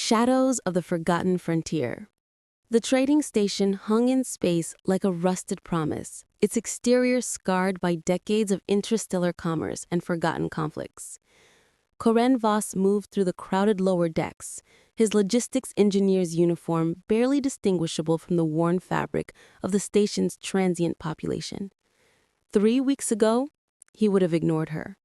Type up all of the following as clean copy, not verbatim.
Shadows of the Forgotten Frontier. The trading station hung in space like a rusted promise, its exterior scarred by decades of interstellar commerce and forgotten conflicts. Koren Voss moved through the crowded lower decks, his logistics engineer's uniform barely distinguishable from the worn fabric of the station's transient population. 3 weeks ago, he would have ignored her.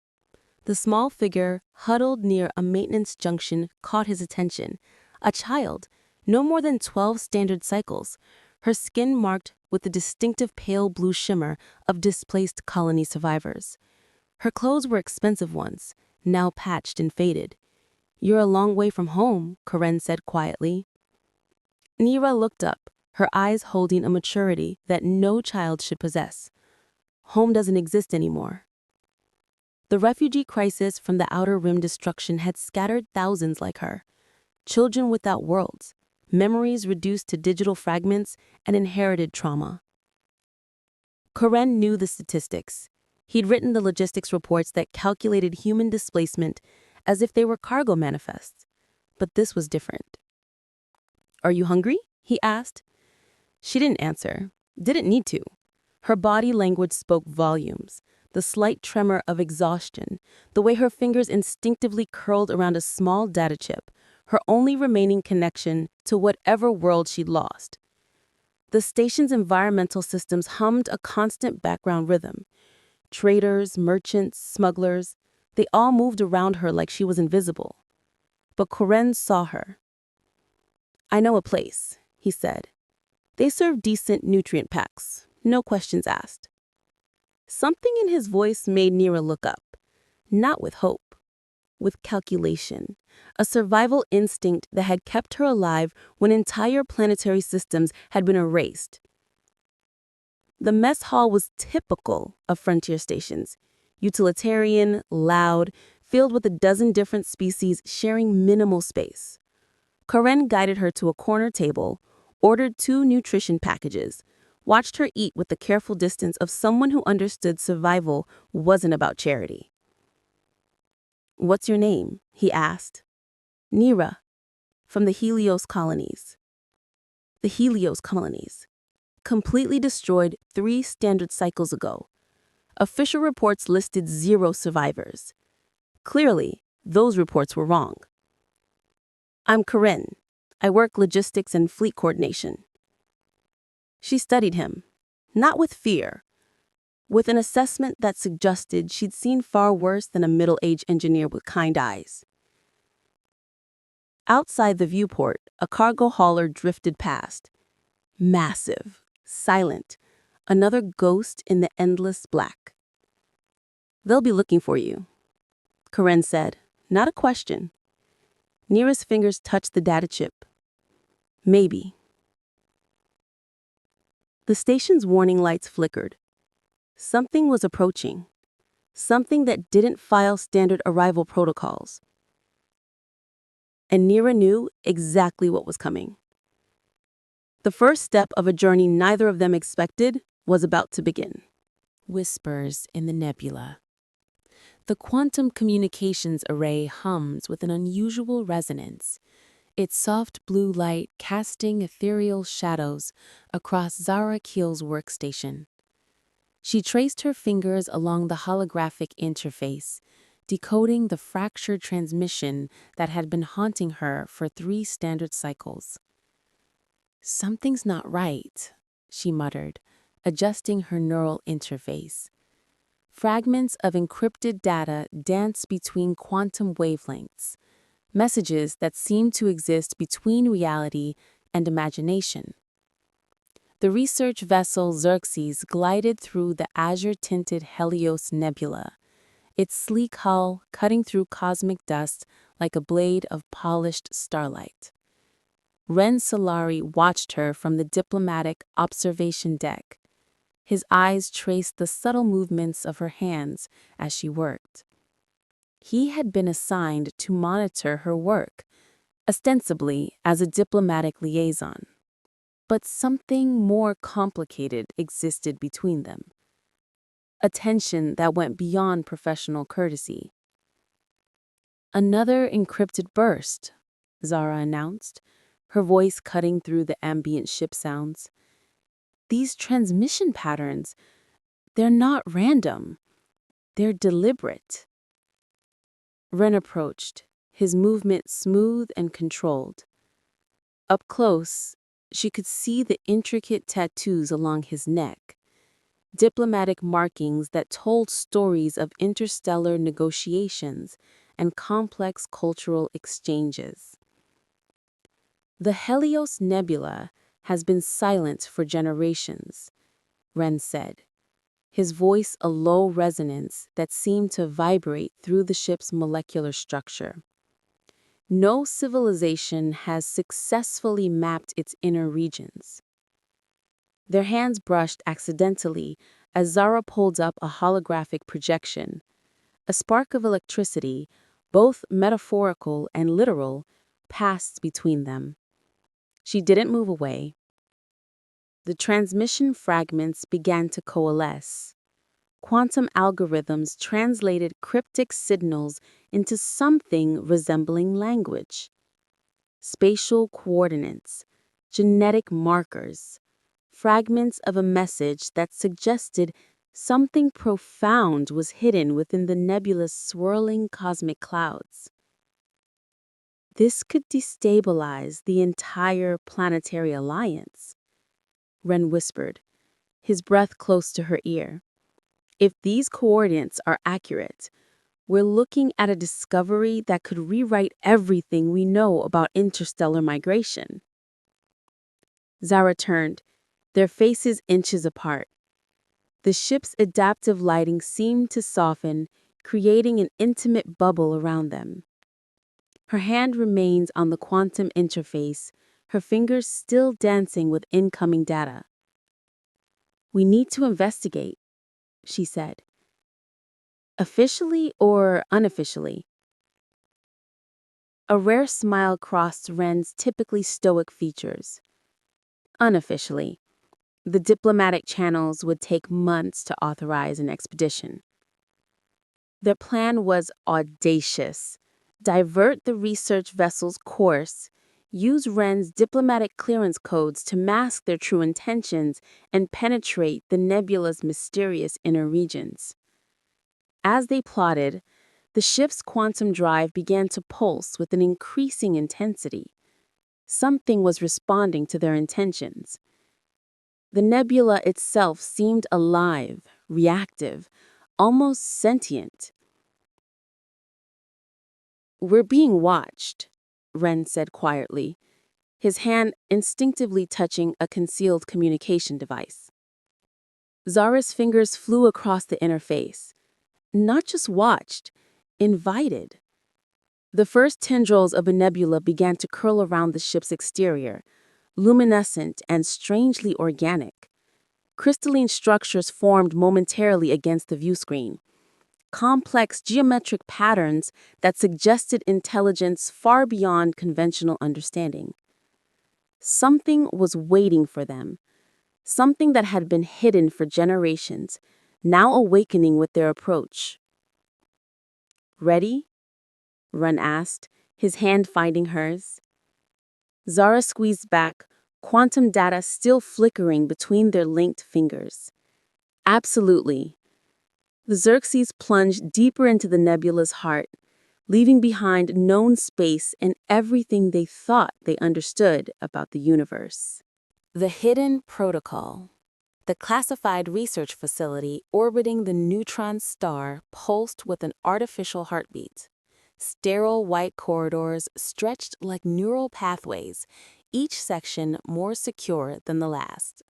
The small figure, huddled near a maintenance junction, caught his attention. A child, no more than 12 standard cycles, her skin marked with the distinctive pale blue shimmer of displaced colony survivors. Her clothes were expensive ones, now patched and faded. "You're a long way from home," Koren said quietly. Nira looked up, her eyes holding a maturity that no child should possess. Home doesn't exist anymore. The refugee crisis from the Outer Rim destruction had scattered thousands like her. Children without worlds, memories reduced to digital fragments, and inherited trauma. Koren knew the statistics. He'd written the logistics reports that calculated human displacement as if they were cargo manifests. But this was different. "Are you hungry?" he asked. She didn't answer, didn't need to. Her body language spoke volumes. The slight tremor of exhaustion, the way her fingers instinctively curled around a small data chip, her only remaining connection to whatever world she'd lost. The station's environmental systems hummed a constant background rhythm. Traders, merchants, smugglers, they all moved around her like she was invisible. But Koren saw her. "I know a place," he said. "They serve decent nutrient packs, no questions asked." Something in his voice made Nira look up, not with hope, with calculation, a survival instinct that had kept her alive when entire planetary systems had been erased. The mess hall was typical of frontier stations, utilitarian, loud, filled with a dozen different species sharing minimal space. Koren guided her to a corner table, ordered 2 nutrition packages, watched her eat with the careful distance of someone who understood survival wasn't about charity. "What's your name?" he asked. "Nira, from the Helios colonies." The Helios colonies, completely destroyed 3 standard cycles ago. Official reports listed 0 survivors. Clearly, those reports were wrong. "I'm Koren. I work logistics and fleet coordination." She studied him, not with fear, with an assessment that suggested she'd seen far worse than a middle-aged engineer with kind eyes. Outside the viewport, a cargo hauler drifted past. Massive, silent, another ghost in the endless black. "They'll be looking for you," Koren said, not a question. Nira's fingers touched the data chip. "Maybe." The station's warning lights flickered. Something was approaching. Something that didn't file standard arrival protocols. And Nira knew exactly what was coming. The first step of a journey neither of them expected was about to begin. Whispers in the nebula. The quantum communications array hums with an unusual resonance, its soft blue light casting ethereal shadows across Zara Keel's workstation. She traced her fingers along the holographic interface, decoding the fractured transmission that had been haunting her for 3 standard cycles. "Something's not right," she muttered, adjusting her neural interface. Fragments of encrypted data dance between quantum wavelengths, messages that seem to exist between reality and imagination. The research vessel Xerxes glided through the azure-tinted Helios nebula, its sleek hull cutting through cosmic dust like a blade of polished starlight. Ren Solari watched her from the diplomatic observation deck. His eyes traced the subtle movements of her hands as she worked. He had been assigned to monitor her work, ostensibly as a diplomatic liaison. But something more complicated existed between them. A tension that went beyond professional courtesy. Another encrypted burst, Zara announced, her voice cutting through the ambient ship sounds. These transmission patterns, they're not random. They're deliberate. Ren approached, his movement smooth and controlled. Up close, she could see the intricate tattoos along his neck, diplomatic markings that told stories of interstellar negotiations and complex cultural exchanges. The Helios Nebula has been silent for generations, Ren said, his voice a low resonance that seemed to vibrate through the ship's molecular structure. No civilization has successfully mapped its inner regions. Their hands brushed accidentally as Zara pulled up a holographic projection. A spark of electricity, both metaphorical and literal, passed between them. She didn't move away. The transmission fragments began to coalesce. Quantum algorithms translated cryptic signals into something resembling language. Spatial coordinates, genetic markers, fragments of a message that suggested something profound was hidden within the nebula's swirling cosmic clouds. This could destabilize the entire planetary alliance, Ren whispered, his breath close to her ear. If these coordinates are accurate, we're looking at a discovery that could rewrite everything we know about interstellar migration. Zara turned, their faces inches apart. The ship's adaptive lighting seemed to soften, creating an intimate bubble around them. Her hand remains on the quantum interface, her fingers still dancing with incoming data. "We need to investigate," she said. "Officially or unofficially?" A rare smile crossed Ren's typically stoic features. "Unofficially. The diplomatic channels would take months to authorize an expedition." Their plan was audacious. Divert the research vessel's course, use Ren's diplomatic clearance codes to mask their true intentions, and penetrate the nebula's mysterious inner regions. As they plotted, the ship's quantum drive began to pulse with an increasing intensity. Something was responding to their intentions. The nebula itself seemed alive, reactive, almost sentient. "We're being watched," Ren said quietly, his hand instinctively touching a concealed communication device. Zara's fingers flew across the interface. Not just watched, invited. The first tendrils of a nebula began to curl around the ship's exterior, luminescent and strangely organic. Crystalline structures formed momentarily against the viewscreen. Complex geometric patterns that suggested intelligence far beyond conventional understanding. Something was waiting for them, something that had been hidden for generations, now awakening with their approach. "Ready?" Ren asked, his hand finding hers. Zara squeezed back, quantum data still flickering between their linked fingers. "Absolutely." The Xerxes plunged deeper into the nebula's heart, leaving behind known space and everything they thought they understood about the universe. The Hidden Protocol. The classified research facility orbiting the neutron star pulsed with an artificial heartbeat. Sterile white corridors stretched like neural pathways, each section more secure than the last.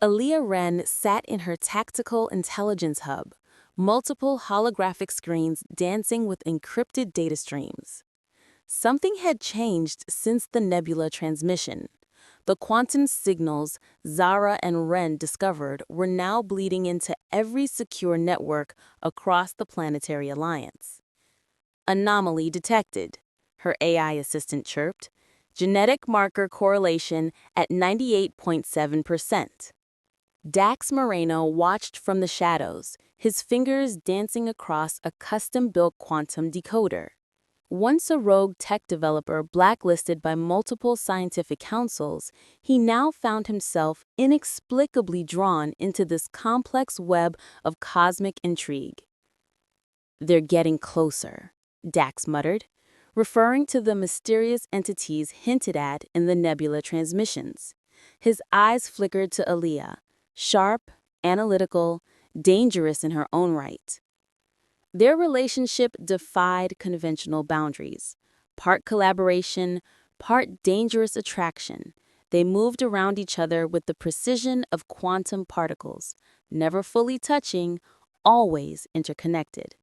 Aaliyah Wren sat in her tactical intelligence hub, multiple holographic screens dancing with encrypted data streams. Something had changed since the nebula transmission. The quantum signals Zara and Wren discovered were now bleeding into every secure network across the planetary alliance. "Anomaly detected," her AI assistant chirped. "Genetic marker correlation at 98.7%. Dax Moreno watched from the shadows, his fingers dancing across a custom-built quantum decoder. Once a rogue tech developer blacklisted by multiple scientific councils, he now found himself inexplicably drawn into this complex web of cosmic intrigue. "They're getting closer," Dax muttered, referring to the mysterious entities hinted at in the nebula transmissions. His eyes flickered to Aaliyah, sharp, analytical, dangerous in her own right. Their relationship defied conventional boundaries. Part collaboration, part dangerous attraction. They moved around each other with the precision of quantum particles, never fully touching, always interconnected.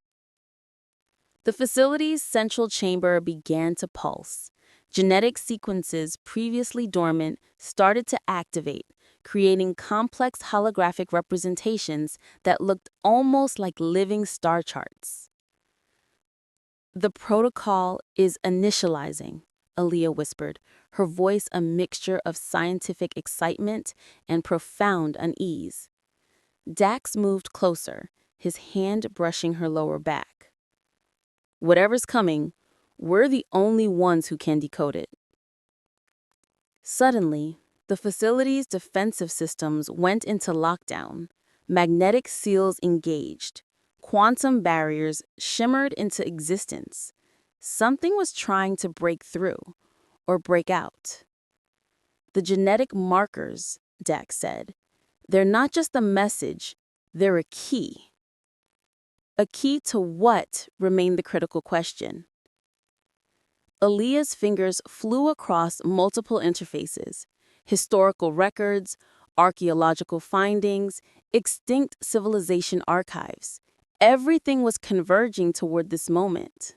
The facility's central chamber began to pulse. Genetic sequences previously dormant started to activate, creating complex holographic representations that looked almost like living star charts. "The protocol is initializing," Aaliyah whispered, her voice a mixture of scientific excitement and profound unease. Dax moved closer, his hand brushing her lower back. "Whatever's coming, we're the only ones who can decode it." Suddenly, the facility's defensive systems went into lockdown. Magnetic seals engaged. Quantum barriers shimmered into existence. Something was trying to break through, or break out. "The genetic markers," Dax said. "They're not just a message, they're a key." A key to what remained the critical question. Aaliyah's fingers flew across multiple interfaces: historical records, archaeological findings, extinct civilization archives. Everything was converging toward this moment.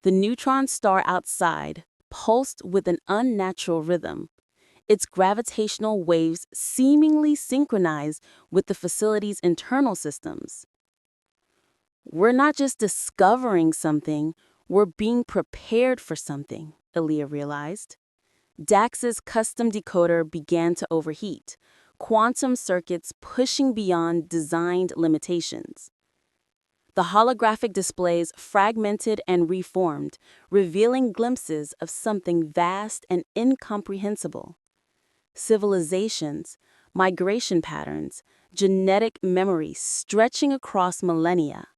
The neutron star outside pulsed with an unnatural rhythm, its gravitational waves seemingly synchronized with the facility's internal systems. "We're not just discovering something, we're being prepared for something," Aaliyah realized. Dax's custom decoder began to overheat, quantum circuits pushing beyond designed limitations. The holographic displays fragmented and reformed, revealing glimpses of something vast and incomprehensible. Civilizations, migration patterns, genetic memory stretching across millennia.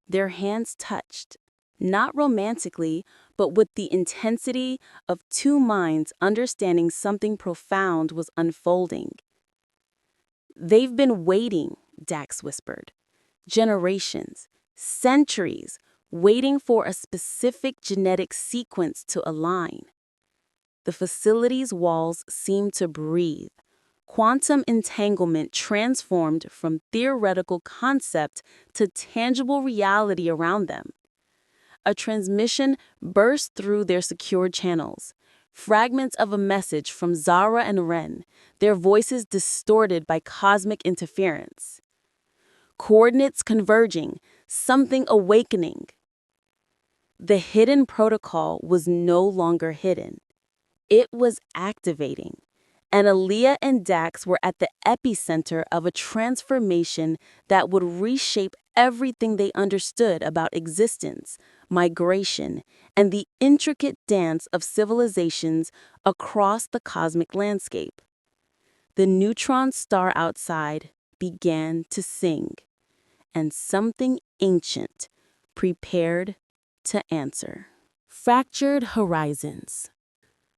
Their hands touched, not romantically, but with the intensity of two minds understanding something profound was unfolding. "They've been waiting," Dax whispered. "Generations, centuries, waiting for a specific genetic sequence to align." The facility's walls seemed to breathe. Quantum entanglement transformed from theoretical concept to tangible reality around them. A transmission burst through their secured channels. Fragments of a message from Zara and Ren, their voices distorted by cosmic interference. Coordinates converging, something awakening. The hidden protocol was no longer hidden. It was activating. And Aaliyah and Dax were at the epicenter of a transformation that would reshape everything they understood about existence, migration, and the intricate dance of civilizations across the cosmic landscape. The neutron star outside began to sing, and something ancient prepared to answer. Fractured horizons.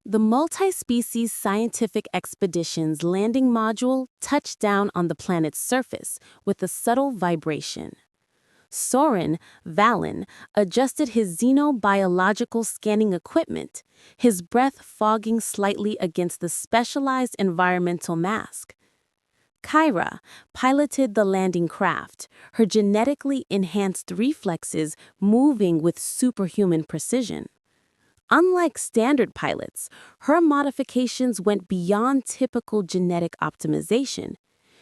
The multi-species scientific expedition's landing module touched down on the planet's surface with a subtle vibration. Soren Valen adjusted his xenobiological scanning equipment, his breath fogging slightly against the specialized environmental mask. Kyra piloted the landing craft, her genetically enhanced reflexes moving with superhuman precision. Unlike standard pilots, her modifications went beyond typical genetic optimization.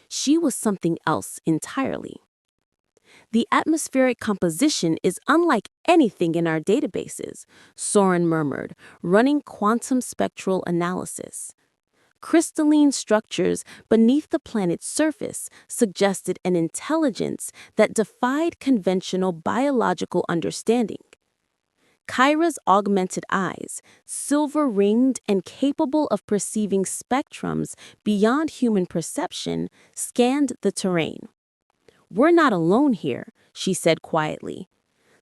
She was something else entirely. "The atmospheric composition is unlike anything in our databases," Soren murmured, running quantum spectral analysis. Crystalline structures beneath the planet's surface suggested an intelligence that defied conventional biological understanding. Kyra's augmented eyes, silver-ringed and capable of perceiving spectrums beyond human perception, scanned the terrain. "We're not alone here," she said quietly.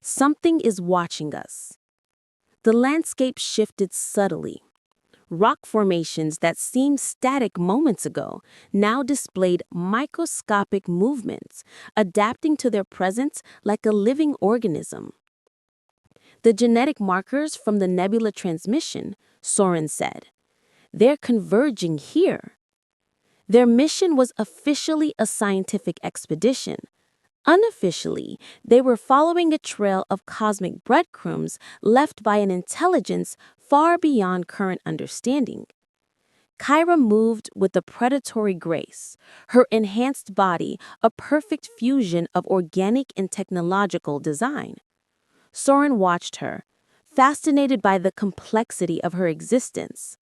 "Something is watching us." The landscape shifted subtly. Rock formations that seemed static moments ago now displayed microscopic movements, adapting to their presence like a living organism. "The genetic markers from the nebula transmission," Soren said. "They're converging here." Their mission was officially a scientific expedition. Unofficially, they were following a trail of cosmic breadcrumbs left by an intelligence far beyond current understanding. Kyra moved with a predatory grace, her enhanced body a perfect fusion of organic and technological design. Soren watched her, fascinated by the complexity of her existence.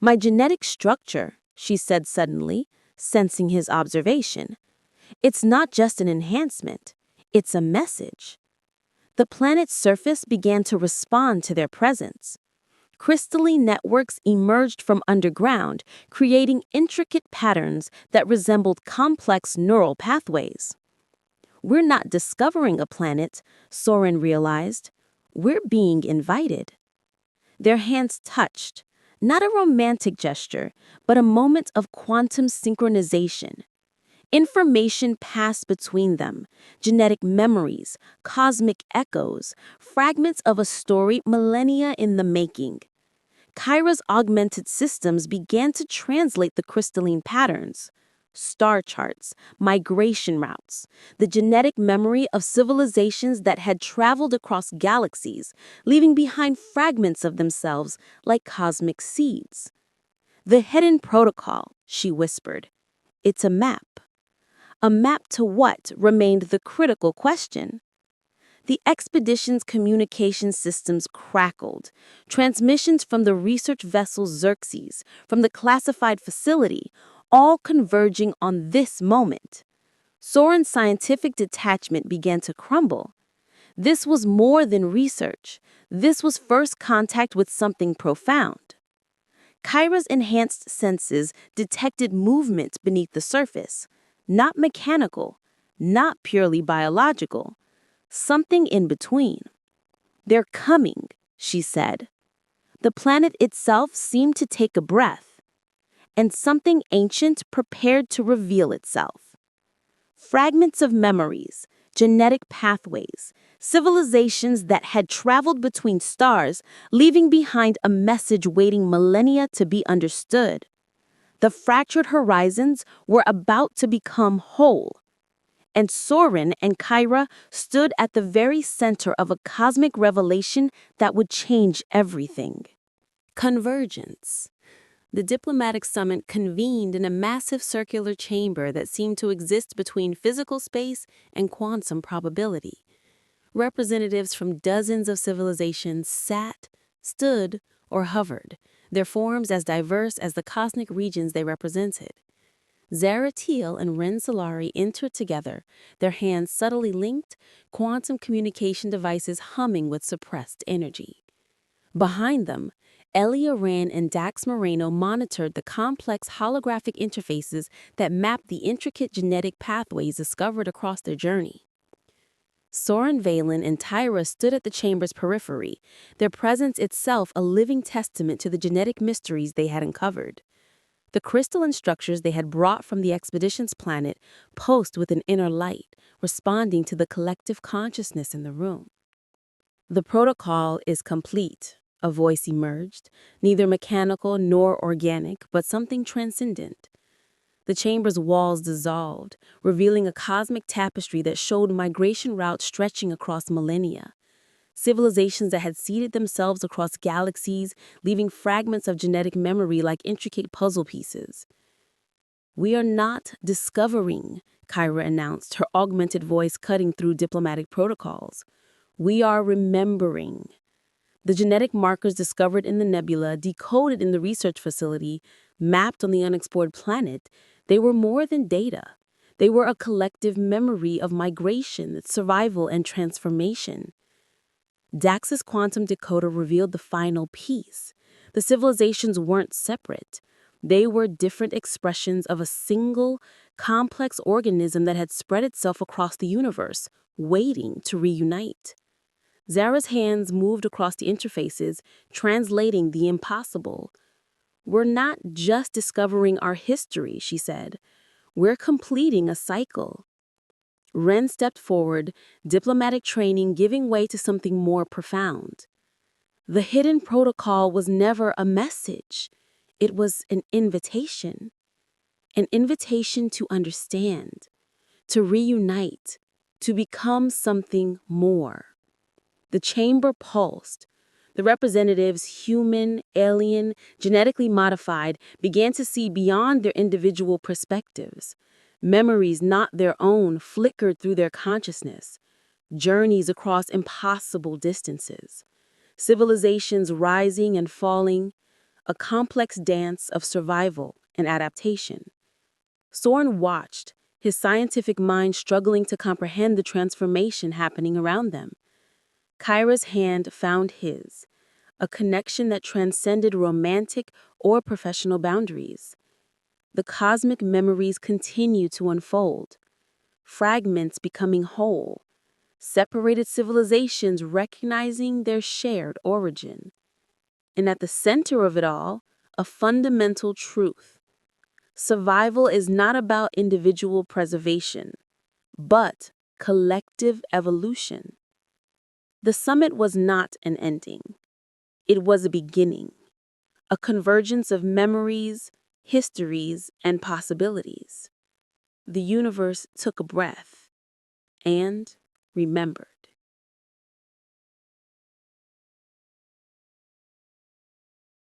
"My genetic structure," she said suddenly, sensing his observation. "It's not just an enhancement, it's a message." The planet's surface began to respond to their presence. Crystalline networks emerged from underground, creating intricate patterns that resembled complex neural pathways. "We're not discovering a planet," Soren realized. "We're being invited." Their hands touched, not a romantic gesture, but a moment of quantum synchronization. Information passed between them, genetic memories, cosmic echoes, fragments of a story millennia in the making. Kyra's augmented systems began to translate the crystalline patterns. Star charts, migration routes, the genetic memory of civilizations that had traveled across galaxies, leaving behind fragments of themselves like cosmic seeds. "The hidden protocol," she whispered. "It's a map." A map to what remained the critical question. The expedition's communication systems crackled. Transmissions from the research vessel Xerxes, from the classified facility, all converging on this moment. Soren's scientific detachment began to crumble. This was more than research. This was first contact with something profound. Kyra's enhanced senses detected movement beneath the surface. Not mechanical, not purely biological, something in between. "They're coming," she said. The planet itself seemed to take a breath, and something ancient prepared to reveal itself. Fragments of memories, genetic pathways, civilizations that had traveled between stars, leaving behind a message waiting millennia to be understood. The fractured horizons were about to become whole. And Soren and Kyra stood at the very center of a cosmic revelation that would change everything. Convergence. The diplomatic summit convened in a massive circular chamber that seemed to exist between physical space and quantum probability. Representatives from dozens of civilizations sat, stood, or hovered, their forms as diverse as the cosmic regions they represented. Zaratil and Ren Solari entered together, their hands subtly linked, quantum communication devices humming with suppressed energy. Behind them, Elia Ran and Dax Moreno monitored the complex holographic interfaces that mapped the intricate genetic pathways discovered across their journey. Soren Valen and Tyra stood at the chamber's periphery, their presence itself a living testament to the genetic mysteries they had uncovered. The crystalline structures they had brought from the expedition's planet pulsed with an inner light, responding to the collective consciousness in the room. "The protocol is complete," a voice emerged, neither mechanical nor organic, but something transcendent. The chamber's walls dissolved, revealing a cosmic tapestry that showed migration routes stretching across millennia. Civilizations that had seeded themselves across galaxies, leaving fragments of genetic memory like intricate puzzle pieces. "We are not discovering," Kyra announced, her augmented voice cutting through diplomatic protocols. "We are remembering." The genetic markers discovered in the nebula, decoded in the research facility, mapped on the unexplored planet, they were more than data. They were a collective memory of migration, survival, and transformation. Dax's quantum decoder revealed the final piece. The civilizations weren't separate. They were different expressions of a single, complex organism that had spread itself across the universe, waiting to reunite. Zara's hands moved across the interfaces, translating the impossible. "We're not just discovering our history," she said. "We're completing a cycle." Ren stepped forward, diplomatic training giving way to something more profound. The hidden protocol was never a message. It was an invitation to understand, to reunite, to become something more. The chamber pulsed. The representatives, human, alien, genetically modified, began to see beyond their individual perspectives. Memories not their own flickered through their consciousness, journeys across impossible distances, civilizations rising and falling, a complex dance of survival and adaptation. Soren watched, his scientific mind struggling to comprehend the transformation happening around them. Kyra's hand found his, a connection that transcended romantic or professional boundaries. The cosmic memories continue to unfold, fragments becoming whole, separated civilizations recognizing their shared origin. And at the center of it all, a fundamental truth. Survival is not about individual preservation, but collective evolution. The summit was not an ending. It was a beginning, a convergence of memories, histories, and possibilities. The universe took a breath and remembered.